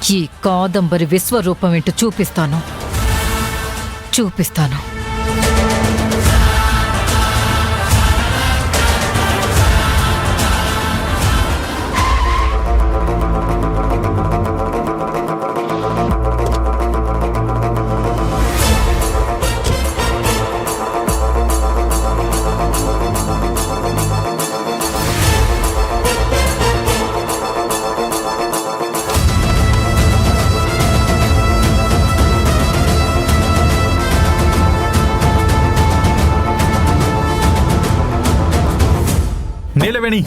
ఈ కాదంబరి విశ్వరూపం ఏంటో చూపిస్తాను. నీలవేణి,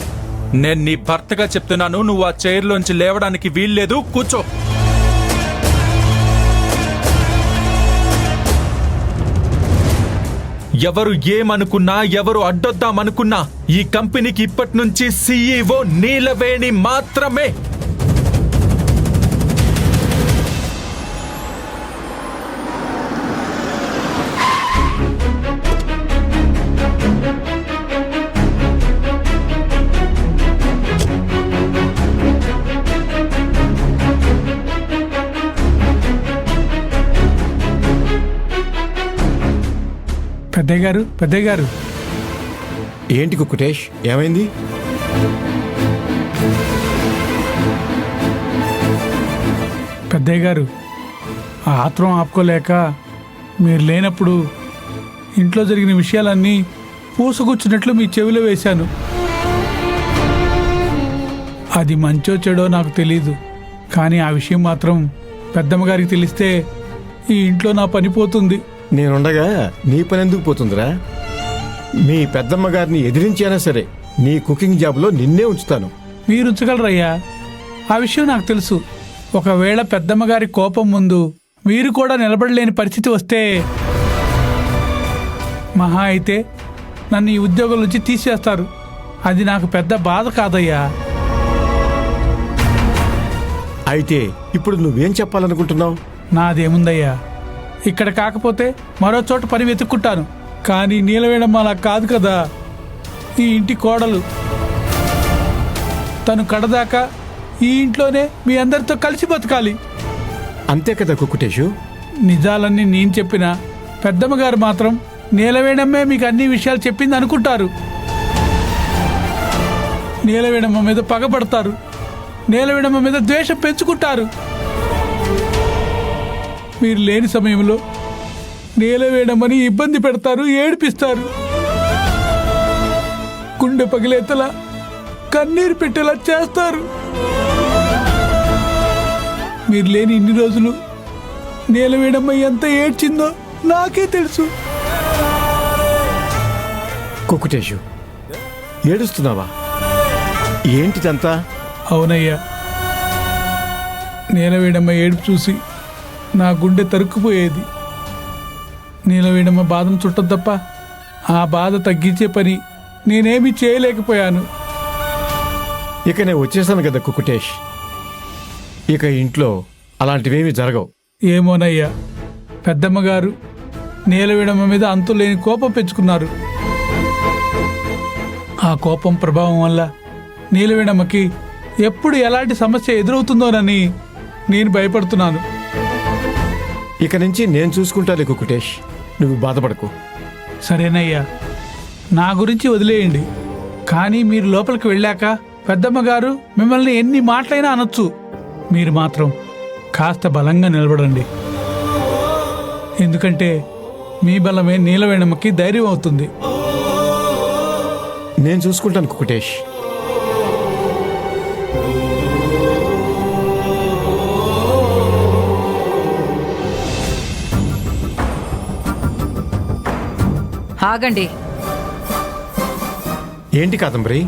నేను నీ భర్తగా చెప్తున్నాను, నువ్వు ఆ చైర్లోంచి లేవడానికి వీల్లేదు. కూర్చో. ఎవరు ఏమనుకున్నా, ఎవరు అడ్డొద్దామనుకున్నా ఈ కంపెనీకి ఇప్పటి నుంచి CEO నీలవేణి మాత్రమే. పెద్దయ్య గారు ఏంటి కుకుటేష్, ఏమైంది? పెద్దయ్య గారు, ఆ ఆత్రం ఆపుకోలేక మీరు లేనప్పుడు ఇంట్లో జరిగిన విషయాలన్నీ పూసుగుచ్చినట్లు మీ చెవిలో వేశాను. అది మంచో చెడో నాకు తెలీదు, కానీ ఆ విషయం మాత్రం పెద్దమ్మగారికి తెలిస్తే ఈ ఇంట్లో నా పని పోతుంది. నేనుండగా నీ పని ఎందుకు పోతుందిరా? మీ పెద్దమ్మ గారిని ఎదిరించైనా సరే నీ కుకింగ్ జాబ్లో నిన్నే ఉంచుతాను. మీరు ఉంచగలరయ్యా, ఆ విషయం నాకు తెలుసు. ఒకవేళ పెద్దమ్మగారి కోపం ముందు మీరు కూడా నిలబడలేని పరిస్థితి వస్తే మహా అయితే నన్ను ఈ ఉద్యోగం నుంచి తీసేస్తారు. అది నాకు పెద్ద బాధ కాదయ్యా. అయితే ఇప్పుడు నువ్వేం చెప్పాలనుకుంటున్నావు? నాదేముందయ్యా, ఇక్కడ కాకపోతే మరో చోట పని వెతుక్కుంటాను. కానీ నీలవేణమ్మ అలా కాదు కదా. ఈ ఇంటి కోడలు, తను కడదాకా ఈ ఇంట్లోనే మీ అందరితో కలిసి బతకాలి. అంతే కదా కుకుటేషు. నిజాలన్నీ నేను చెప్పినా పెద్దమ్మగారు మాత్రం నీలవేణమ్మే మీకు అన్ని విషయాలు చెప్పింది అనుకుంటారు. నీలవేణమ్మ మీద పగపడతారు, నీలవేణమ్మ మీద ద్వేషం పెంచుకుంటారు. మీరు లేని సమయంలో నీలవేణమ్మని ఇబ్బంది పెడతారు, ఏడిపిస్తారు. గుండె పగిలేతలా కన్నీరు పెట్టేలా చేస్తారు. మీరు లేని ఇన్ని రోజులు నీలవేణమ్మ ఎంత ఏడ్చిందో నాకే తెలుసు. కుకుటేషు, ఏడుస్తున్నావా? ఏంటిదంతా? అవునయ్యా, నీలవేణమ్మ ఏడుపు చూసి నా గుండె తరుక్కుపోయేది. నీలవేణమ్మ బాధను చుట్టం తప్ప ఆ బాధ తగ్గించే పని నేనేమీ చేయలేకపోయాను. ఇక నేను వచ్చేసాను కదా కుకుటేష్. ఇక ఇంట్లో అలాంటివేమీ జరగవు. ఏమోనయ్యా, పెద్దమ్మగారు నీలవేణమ్మ మీద అంతులేని కోపం పెంచుకున్నారు. ఆ కోపం ప్రభావం వల్ల నీలవేణమ్మకి ఎప్పుడు ఎలాంటి సమస్య ఎదురవుతుందోనని నేను భయపడుతున్నాను. ఇక నుంచి నేను చూసుకుంటాలే కుకుటేష్, నువ్వు బాధపడకు. సరేనయ్యా, నా గురించి వదిలేయండి. కానీ మీరు లోపలికి వెళ్ళాక పెద్దమ్మగారు మిమ్మల్ని ఎన్ని మాటలైనా అనొచ్చు. మీరు మాత్రం కాస్త బలంగా నిలబడండి. ఎందుకంటే మీ బలమే నీలవేణమ్మకి ధైర్యం అవుతుంది. నేను చూసుకుంటాను కుకుటేష్. ఆగండి. ఏంటి కాదంబరి?